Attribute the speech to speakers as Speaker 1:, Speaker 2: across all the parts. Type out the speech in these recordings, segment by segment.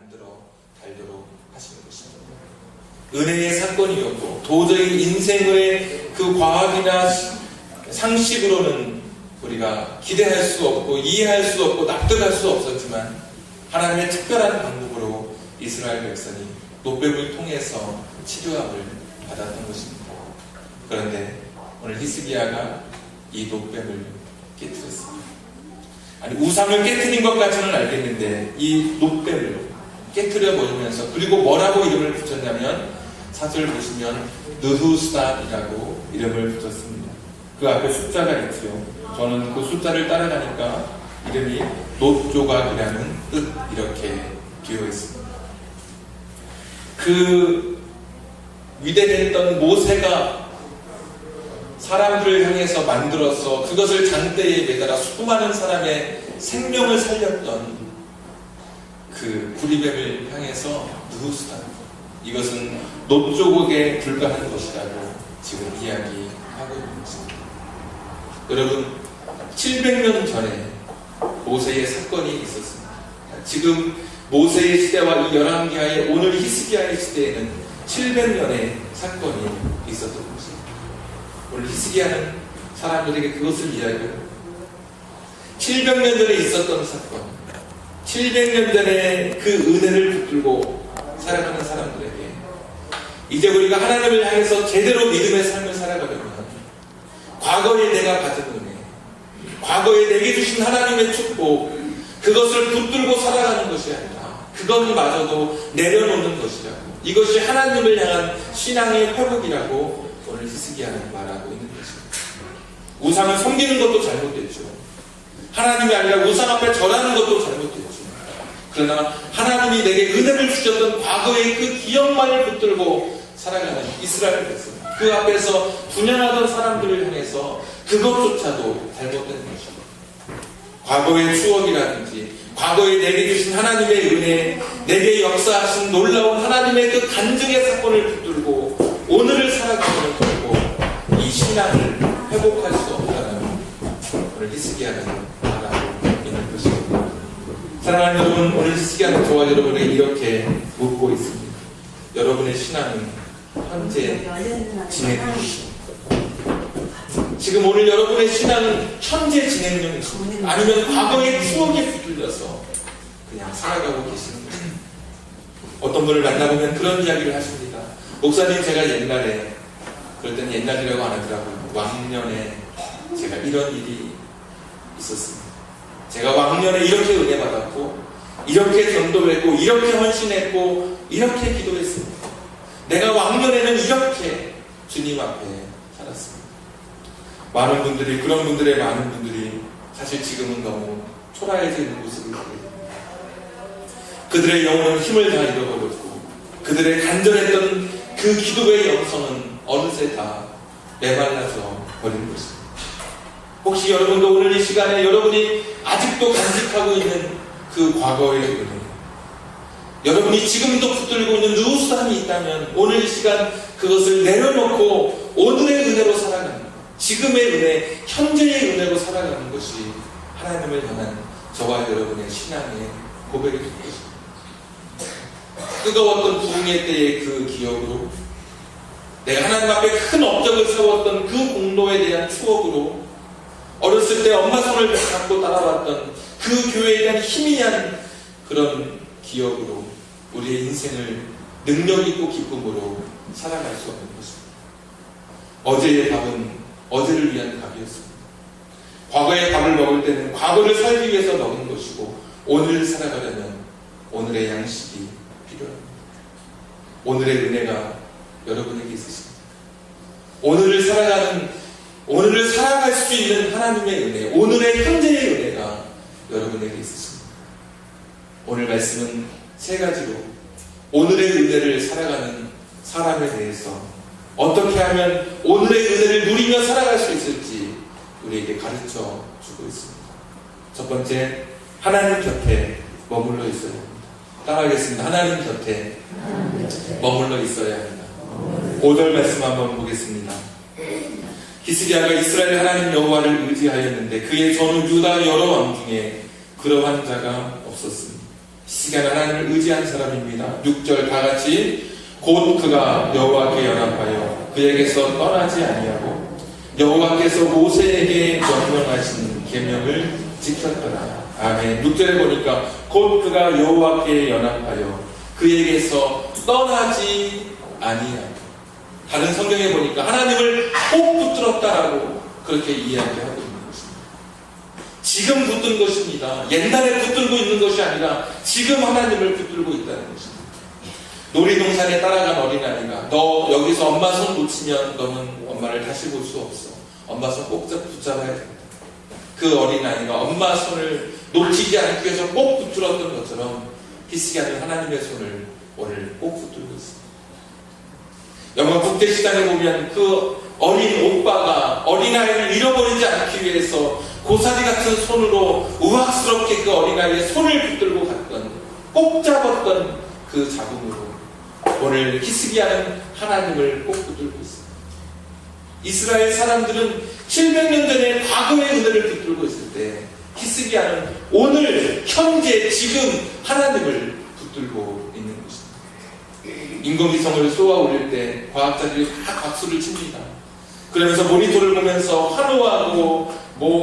Speaker 1: 만들어 달도록 하시는 것입니다. 은혜의 사건이었고 도저히 인생의 그 과학이나 상식으로는 우리가 기대할 수 없고 이해할 수 없고 납득할 수 없었지만 하나님의 특별한 방법으로 이스라엘 백성이 노뱀을 통해서 치료함을 받았던 것입니다. 그런데 오늘 히스기야가 이 노뱀을 깨뜨렸습니다. 아니, 우상을 깨뜨린 것까지는 알겠는데 이 노뱀을 깨뜨려 버리면서, 그리고 뭐라고 이름을 붙였냐면, 사절 보시면 느후스단이라고 이름을 붙였습니다. 그 앞에 숫자가 있죠. 저는 그 숫자를 따라가니까 이름이 놋조각이라는 뜻, 이렇게 되어 있습니다. 그 위대했던 모세가 사람들을 향해서 만들어서 그것을 장대에 매달아 수많은 사람의 생명을 살렸던 그 구리뱀을 향해서 느후스단, 이것은 놋조각에 불과한 것이라고 지금 이야기하고 있는 것입니다. 여러분, 700년 전에 모세의 사건이 있었습니다. 지금 모세의 시대와 이 열왕기하의 오늘 히스기야의 시대에는 700년의 사건이 있었던 것입니다. 오늘 히스기야는 사람들에게 그것을 이야기합니다. 700년 전에 있었던 사건, 700년 전에 그 은혜를 붙들고 살아가는 사람들에게 이제 우리가 하나님을 향해서 제대로 믿음의 삶을 살아가려면 과거에 내가 받은 은혜, 과거에 내게 주신 하나님의 축복, 그것을 붙들고 살아가는 것이 아니라 그것마저도 내려놓는 것이라고, 이것이 하나님을 향한 신앙의 회복이라고 오늘 히스기야는 말하고 있는 것입니다. 우상을 섬기는 것도 잘못됐죠. 하나님이 아니라 우상 앞에 절하는 것도 잘못됐죠. 그러나 하나님이 내게 은혜를 주셨던 과거의 그 기억만을 붙들고 살아가는 이스라엘 백성, 그 앞에서 분양하던 사람들을 향해서 그것조차도 잘못된 것입니다. 과거의 추억이라든지 과거에 내게 주신 하나님의 은혜, 내게 역사하신 놀라운 하나님의 그 간증의 사건을 붙들고 오늘을 살아가는 것이고 이 신앙을 회복할 수 없다는 오늘 히스기야는 말하고 있는 것입니다. 사랑하는 여러분, 오늘 히스기야는 저와 여러분에게 이렇게 묻고 있습니다. 여러분의 신앙은 현재 진행중입니다. 지금 오늘 여러분의 신앙은 현재 진행중입니다. 아니면 과거의 추억에 붙들려서 그냥 살아가고 계시는 것입니다. 어떤 분을 만나보면 그런 이야기를 하십니다. 목사님, 제가 옛날에, 그럴 때는 옛날이라고 안 하더라고요. 왕년에 제가 이런 일이 있었습니다. 제가 왕년에 이렇게 은혜 받았고, 이렇게 전도했고, 이렇게 헌신했고, 이렇게 기도했습니다. 내가 왕년에는 이렇게 주님 앞에 살았습니다. 많은 분들이, 그런 분들의 많은 분들이 사실 지금은 너무 초라해져 있는 모습을 보입니다. 그들의 영혼은 힘을 다 잃어버렸고, 그들의 간절했던 그 기도의 영성은 어느새 다 메말라져 버린 것입니다. 혹시 여러분도 오늘 이 시간에 여러분이 아직도 간직하고 있는 그 과거의 은혜, 여러분이 지금도 붙들고 있는 느후스단이 있다면 오늘 이 시간 그것을 내려놓고 오늘의 은혜로 살아가는, 지금의 은혜, 현재의 은혜로 살아가는 것이 하나님을 향한 저와 여러분의 신앙의 고백이 될 것입니다. 뜨거웠던 부흥의 때의 그 기억으로, 내가 하나님 앞에 큰 업적을 세웠던 그 공로에 대한 추억으로, 어렸을 때 엄마 손을 잡고 따라왔던 그 교회에 대한 희미한 그런 기억으로 우리의 인생을 능력있고 기쁨으로 살아갈 수 없는 것입니다. 어제의 밥은 어제를 위한 밥이었습니다. 과거의 밥을 먹을 때는 과거를 살기 위해서 먹는 것이고, 오늘을 살아가려면 오늘의 양식이 필요합니다. 오늘의 은혜가 여러분에게 있으십니다. 오늘을 살아갈 수 있는 하나님의 은혜, 오늘의 현재의 은혜가 여러분에게 있으십니다. 오늘 말씀은 세 가지로 오늘의 은혜를 살아가는 사람에 대해서 어떻게 하면 오늘의 은혜를 누리며 살아갈 수 있을지 우리에게 가르쳐 주고 있습니다. 첫 번째, 하나님 곁에 머물러 있어야 합니다. 따라하겠습니다. 하나님 곁에 머물러 있어야 합니다. 5절 말씀 한번 보겠습니다. 히스기야가 이스라엘 하나님 여호와를 의지하였는데 그의 전후 유다 여러 왕 중에 그러한 자가 없었습니다. 히스기야는 하나님을 의지한 사람입니다. 6절 다 같이 곧 그가 여호와께 연합하여 그에게서 떠나지 아니하고 여호와께서 모세에게 명령하신 계명을 지켰더라. 아멘. 6절에 보니까 곧 그가 여호와께 연합하여 그에게서 떠나지 아니하고, 다른 성경에 보니까 하나님을 꼭 붙들었다라고 그렇게 이야기하고 있는 것입니다. 지금 붙든 것입니다. 옛날에 붙들고 있는 것이 아니라 지금 하나님을 붙들고 있다는 것입니다. 놀이동산에 따라간 어린아이가 너 여기서 엄마 손 놓치면 너는 엄마를 다시 볼 수 없어. 엄마 손 꼭 붙잡아야 된다. 그 어린아이가 엄마 손을 놓치지 않기 위해서 꼭 붙들었던 것처럼 히스기야는 하나님의 손을 오늘 꼭 붙들고 있습니다. 영화 국제시장에 보면 그 어린 오빠가 어린아이를 잃어버리지 않기 위해서 고사리 같은 손으로 우악스럽게 그 어린아이의 손을 붙들고 갔던, 꼭 잡았던 그 자궁으로 오늘 히스기야는 하나님을 꼭 붙들고 있습니다. 이스라엘 사람들은 700년 전에 과거의 은혜를 붙들고 있을 때 히스기야는 오늘 현재 지금 하나님을 붙들고 있는 것입니다. 인공위성을 쏘아 올릴 때 과학자들이 다 박수를 칩니다. 그러면서 모니터를 보면서 환호하고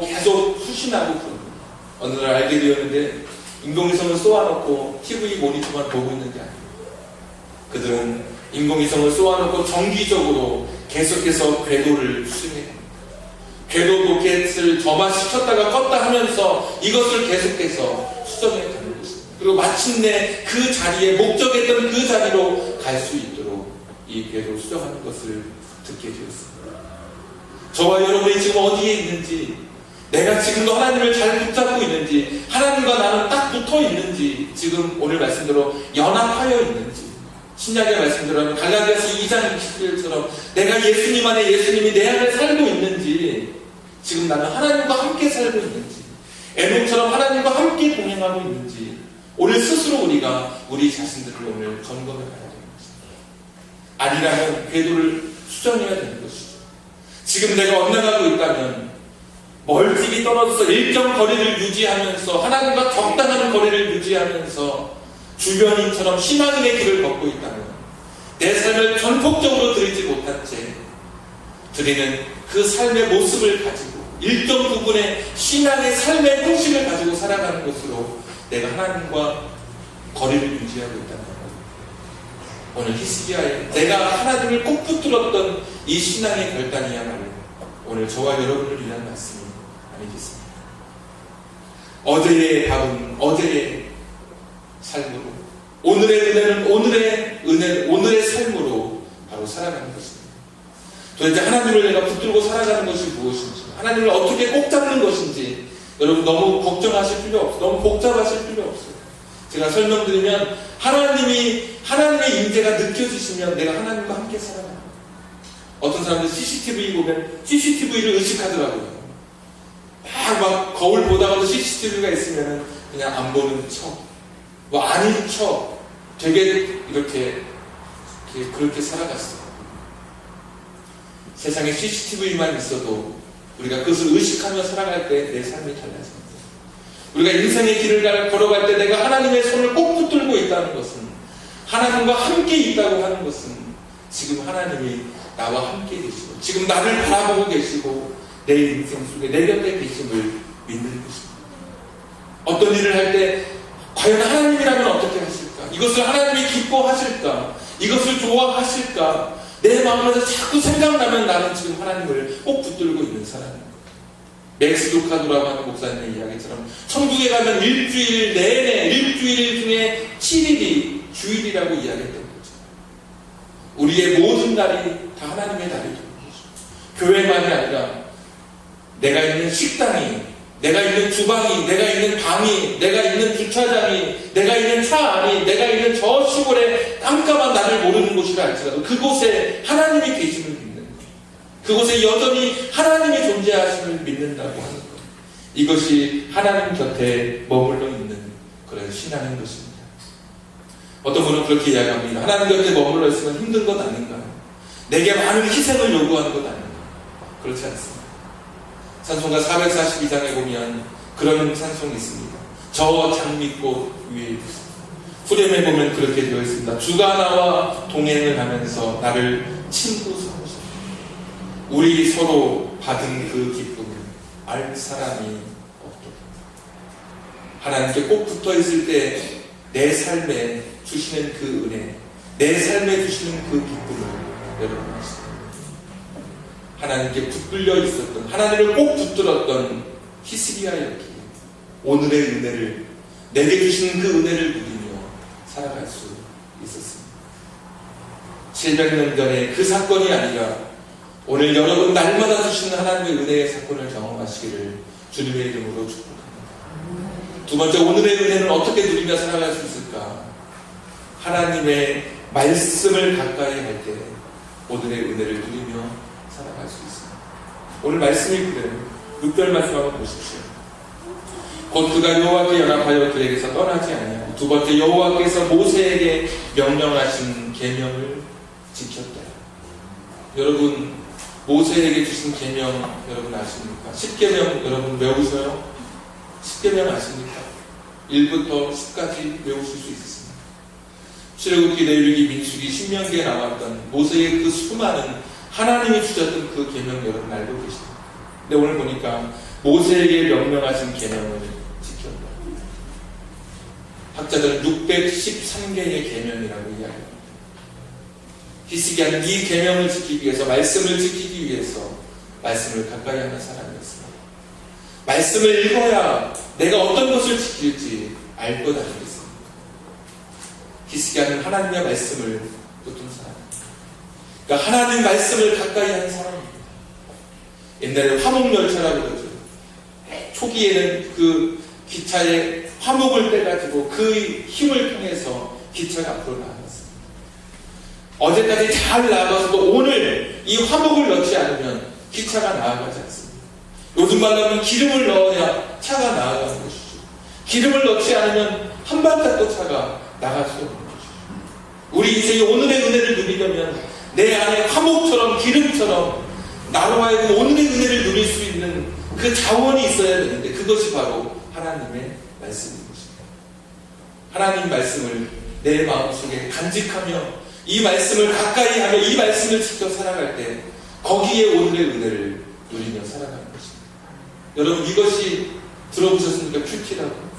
Speaker 1: 계속 수신하고 그럽니다. 어느 날 알게 되었는데 인공위성을 쏘아놓고 TV 모니터만 보고 있는 게 아니에요. 그들은 인공위성을 쏘아놓고 정기적으로 계속해서 궤도를 수행합니다. 궤도 로켓을 점화시켰다가 껐다 하면서 이것을 계속해서 수정해 가는 것입니다. 그리고 마침내 그 자리에 목적했던 그 자리로 갈 수 있도록 이 궤도 수정하는 것을 듣게 되었습니다. 저와 여러분이 지금 어디에 있는지, 내가 지금도 하나님을 잘 붙잡고 있는지, 하나님과 나는 딱 붙어 있는지, 지금 오늘 말씀대로 연합하여 있는지, 신약의 말씀대로 갈라디아서 2장 20절처럼 내가 예수님 안에 예수님이 내 안에 살고 있는지, 지금 나는 하나님과 함께 살고 있는지, 에녹처럼 하나님과 함께 동행하고 있는지, 오늘 스스로 우리가 우리 자신들을 오늘 점검해 봐야 되는 것입니다. 아니라면 궤도를 수정해야 되는 것이죠. 지금 내가 엇나가고 있다면 멀찍이 떨어져서 일정 거리를 유지하면서 하나님과 적당한 거리를 유지하면서 주변인처럼 신앙인의 길을 걷고 있다면 내 삶을 전폭적으로 드리지 못한 채 드리는 그 삶의 모습을 가지고 일정 부분의 신앙의 삶의 형식을 가지고 살아가는 것으로 내가 하나님과 거리를 유지하고 있다는 것. 오늘 히스기야의 내가 하나님을 꼭 붙들었던 이 신앙의 결단이야말로 오늘 저와 여러분을 위한 말씀이 아니겠습니까? 어제의 밥은 어제의 삶으로, 오늘의 은혜는 오늘의 삶으로 바로 살아가는 것입니다. 도대체 하나님을 내가 붙들고 살아가는 것이 무엇인지, 하나님을 어떻게 꼭 잡는 것인지 여러분 너무 걱정하실 필요 없어요. 너무 복잡하실 필요 없어요. 제가 설명드리면 하나님의 임재가 느껴지시면 내가 하나님과 함께 살아가요. 어떤 사람들 CCTV 보면 CCTV를 의식하더라고요. 막 거울 보다가도 CCTV가 있으면 그냥 안 보는 척, 아닌 척, 되게 그렇게 살아갔어요. 세상에 CCTV만 있어도 우리가 그것을 의식하며 살아갈 때 내 삶이 달라집니다. 우리가 인생의 길을 걸어갈 때 내가 하나님의 손을 꼭 붙들고 있다는 것은, 하나님과 함께 있다고 하는 것은 지금 하나님이 나와 함께 계시고 지금 나를 바라보고 계시고 내 인생 속에 내 곁에 계심을 믿는 것입니다. 어떤 일을 할 때 과연 하나님이라면 어떻게 하실까? 이것을 하나님이 기뻐하실까? 이것을 좋아하실까? 내 마음에서 자꾸 생각나면 나는 지금 하나님을 꼭 붙들고 있는 사람입니다. 맥스 루카도라고 하는 목사님의 이야기처럼 천국에 가면 일주일 내내, 일주일 중에 7일이 주일이라고 이야기했던 거죠. 우리의 모든 날이 다 하나님의 날이 되는 거죠. 교회만이 아니라 내가 있는 식당이, 내가 있는 주방이, 내가 있는 방이, 내가 있는 주차장이, 내가 있는 차 안이, 내가 있는 저 시골에 깜깜한 나를 모르는 곳이라 할지라도 그곳에 하나님이 계심을 믿는 거예요. 그곳에 여전히 하나님이 존재하심을 믿는다고 하는 거예요. 이것이 하나님 곁에 머물러 있는 그런 신앙인 것입니다. 어떤 분은 그렇게 이야기합니다. 하나님 곁에 머물러 있으면 힘든 것 아닌가요? 내게 많은 희생을 요구하는 것 아닌가요? 그렇지 않습니다. 찬송가 442장에 보면 그런 찬송이 있습니다. 저 장미꽃 위에 있습니다. 후렴에 보면 그렇게 되어 있습니다. 주가 나와 동행을 하면서 나를 친구 삼으셨다. 우리 서로 받은 그 기쁨을 알 사람이 없도록 하나님께 꼭 붙어 있을 때 내 삶에 주시는 그 은혜, 내 삶에 주시는 그 기쁨을 여러분 아시죠? 하나님께 붙들려 있었던, 하나님을 꼭 붙들었던 히스기야였기에 오늘의 은혜를, 내게 주시는 그 은혜를 누리며 살아갈 수 있었습니다. 700년 전에 그 사건이 아니라 오늘 여러분 날마다 주시는 하나님의 은혜의 사건을 경험하시기를 주님의 이름으로 축복합니다. 두 번째, 오늘의 은혜는 어떻게 누리며 살아갈 수 있을까? 하나님의 말씀을 가까이 할 때 오늘의 은혜를 누리며 살아갈 수 있습니다. 오늘 말씀이 그대로 6절 말씀 한번 보십시오. 곧 그가 여호와께 연합하여 그에게서 떠나지 아니하고 두 번째, 여호와께서 모세에게 명령하신 계명을 지켰다. 여러분, 모세에게 주신 계명 여러분 아십니까? 10계명 여러분 외우셔요? 10계명 아십니까? 1부터 10까지 외우실 수 있습니다. 출애굽기, 레위기, 민수기, 신명기에 나왔던 모세의 그 수많은 하나님이 주셨던 그 계명 여러분 알고 계십니까? 근데 오늘 보니까 모세에게 명령하신 계명을 지켰다. 학자들은 613개의 계명이라고 이야기합니다. 히스기야는 이 계명을 지키기 위해서, 말씀을 지키기 위해서 말씀을 가까이 하는 사람이었습니다. 말씀을 읽어야 내가 어떤 것을 지킬지 알 것 아니겠습니까? 히스기야는 하나님의 말씀을 붙든 사람입니다. 그러니까 하나님 말씀을 가까이 하는 사람입니다. 옛날에 화목열차라고 그러죠. 초기에는 그 기차에 화목을 빼가지고 그 힘을 통해서 기차가 앞으로 나아갔습니다. 어제까지 잘 나아가서도 오늘 이 화목을 넣지 않으면 기차가 나아가지 않습니다. 요즘 말하면 기름을 넣어야 차가 나아가는 것이죠. 기름을 넣지 않으면 한 발짝도 차가 나갈 수 없는 것이죠. 우리 인생이 오늘의 은혜를 누리려면 내 안에 화목처럼 기름처럼 나로 하여금 오늘의 은혜를 누릴 수 있는 그 자원이 있어야 되는데 그것이 바로 하나님의 말씀인 것입니다. 하나님 말씀을 내 마음속에 간직하며 이 말씀을 가까이 하며 이 말씀을 지켜 살아갈 때 거기에 오늘의 은혜를 누리며 살아가는 것입니다. 여러분, 이것이 들어보셨습니까? 큐티라고.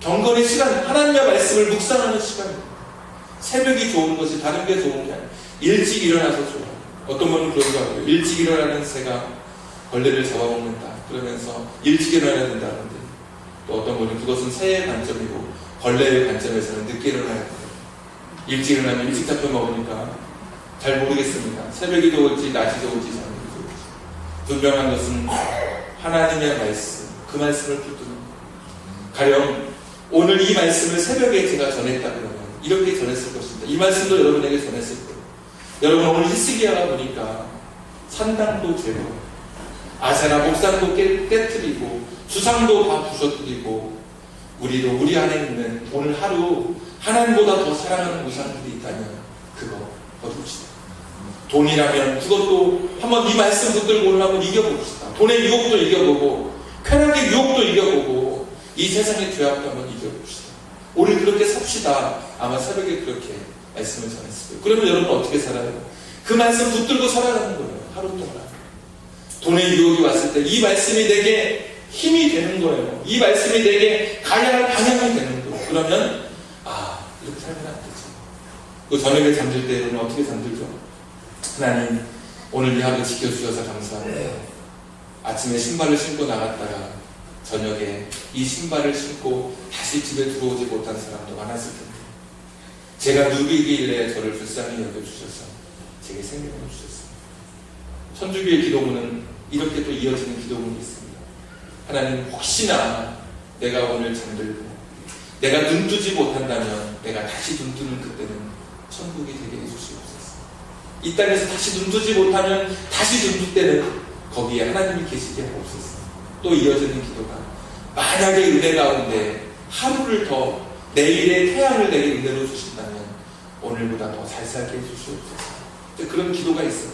Speaker 1: 경건의 시간, 하나님의 말씀을 묵상하는 시간입니다. 새벽이 좋은 것이 다른 게 좋은 게 아니에요. 일찍 일어나서 좋아요. 어떤 분은 그런 거 하고요. 일찍 일어나는 새가 벌레를 잡아먹는다. 그러면서 일찍 일어나야 된다는데, 또 어떤 분은 그것은 새의 관점이고 벌레의 관점에서는 늦게 일어나야 된다. 일찍 일어나면 일찍 잡혀먹으니까 잘 모르겠습니다. 새벽이 좋을지 낮이 좋을지 저녁이 좋을지. 분명한 것은 하나님의 말씀, 그 말씀을 붙드는 거예요. 가령 오늘 이 말씀을 새벽에 제가 전했다 그러면 이렇게 전했을 것입니다. 이 말씀도 여러분에게 전했을 거예요. 여러분, 오늘 히스기야가 보니까 산당도 제거, 아세라 목상도 깨뜨리고 주상도 다 부셔뜨리고, 우리도 우리 안에 있는 오늘 하루 하나님보다 더 사랑하는 우상들이 있다면 그거 버립시다. 돈이라면 그것도 한번 이 말씀 붙들고 오늘 한번 이겨봅시다. 돈의 유혹도 이겨보고 쾌락의 유혹도 이겨보고 이 세상의 죄악도 한번 이겨봅시다. 오늘 그렇게 삽시다. 아마 새벽에 그렇게 말씀을 전했을 거예요. 그러면 여러분 어떻게 살아요? 그 말씀 붙들고 살아가는 거예요. 하루 동안. 돈의 유혹이 왔을 때 이 말씀이 내게 힘이 되는 거예요. 이 말씀이 내게 가야 할 방향이 되는 거예요. 그러면 이렇게 살면 안 되지. 그 저녁에 잠들 때 여러분 어떻게 잠들죠? 하나님, 오늘 이 하루 지켜주셔서 감사합니다. 아침에 신발을 신고 나갔다가 저녁에 이 신발을 신고 다시 집에 들어오지 못한 사람도 많았을 텐데, 제가 누구이길래 저를 불쌍히 여겨주셔서 제게 생명을 주셨습니다. 천주교의 기도문은 이렇게 또 이어지는 기도문이 있습니다. 하나님, 혹시나 내가 오늘 잠들고 내가 눈 뜨지 못한다면 내가 다시 눈 뜨는 그때는 천국이 되게 해주시옵소서. 이 땅에서 다시 눈 뜨지 못하면 다시 눈 뜰 때는 거기에 하나님이 계시게 하옵소서. 또 이어지는 기도가, 만약에 은혜 가운데 하루를 더 내일의 태양을 내게 은혜로 주신다면 오늘보다 더 잘 살게 해주시옵소서. 그런 기도가 있어요.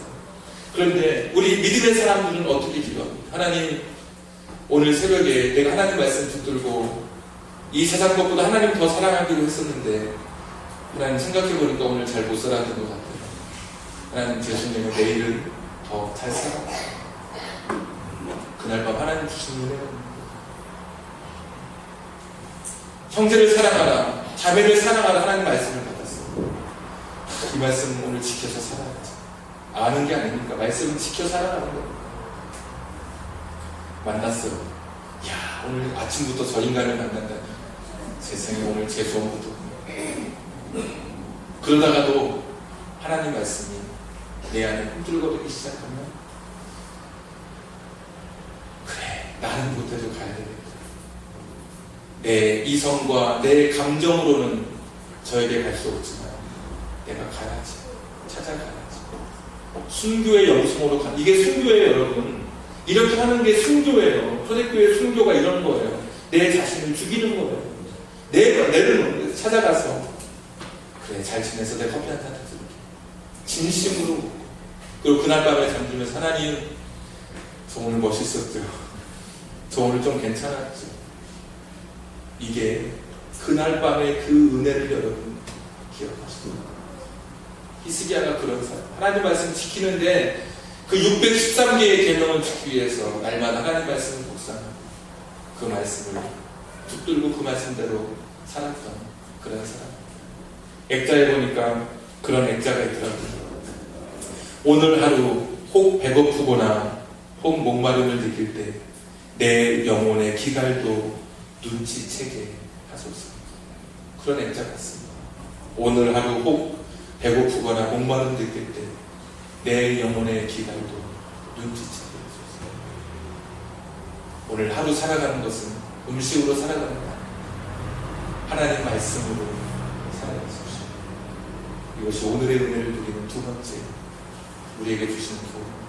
Speaker 1: 그런데 우리 믿음의 사람들은 어떻게 기도합니까? 하나님, 오늘 새벽에 내가 하나님 말씀 붙들고 이 세상 것보다 하나님 더 사랑하기로 했었는데 하나님 생각해보니까 오늘 잘 못 살았던 것 같아요. 하나님 죄송해요. 내일은 더 잘 살아. 그날 밤 하나님 주신 은혜는 형제를 사랑하라, 자매를 사랑하라 하나님 말씀을 받았어요. 이 말씀 오늘 지켜서 살아야지. 아는 게 아니니까 말씀을 지켜 살아가는 거예요. 만났어요. 야, 오늘 아침부터 저 인간을 만난다. 세상에 오늘 재수없는 그러다가도 하나님 말씀이 내 안에 꿈틀거리기 시작하면 그래, 나는 못해도 가야 되겠다. 내 이성과 내 감정으로는 저에게 갈 수 없지만 내가 가야지. 찾아가야지. 순교의 영성으로 가. 이게 순교예요, 여러분. 이렇게 하는 게 순교예요. 초대교회 순교가 이런 거예요. 내 자신을 죽이는 거예요. 내를 찾아가서 그래, 잘 지내서 내 커피 한잔 타줄게. 진심으로. 그리고 그날 밤에 잠들면서 하나님, 저 오늘 멋있었죠. 저 오늘 좀 괜찮았죠. 이게 그날 밤의 그 은혜를 여러분 기억하시고, 히스기야가 그런 사람. 하나님 말씀 지키는데 그 613개의 계명을 지키기 위해서 날마다 하나님 말씀을 묵상하고 그 말씀을 붙들고 그 말씀대로 살았던 그런 사람. 액자에 보니까 그런 액자가 있더라고요. 오늘 하루 혹 배고프거나 혹 목마름을 느낄 때 내 영혼의 기갈도 눈치채게 하소서. 그런 액자 같습니다. 오늘 하루 혹 배고프거나 목마름 느낄 때 내 영혼의 기갈도 눈치채게 하소서. 오늘 하루 살아가는 것은 음식으로 살아가는 거 아니에요. 하나님 말씀으로 살아가십시오. 이것이 오늘의 은혜를 누리는 두 번째 우리에게 주시는 도움.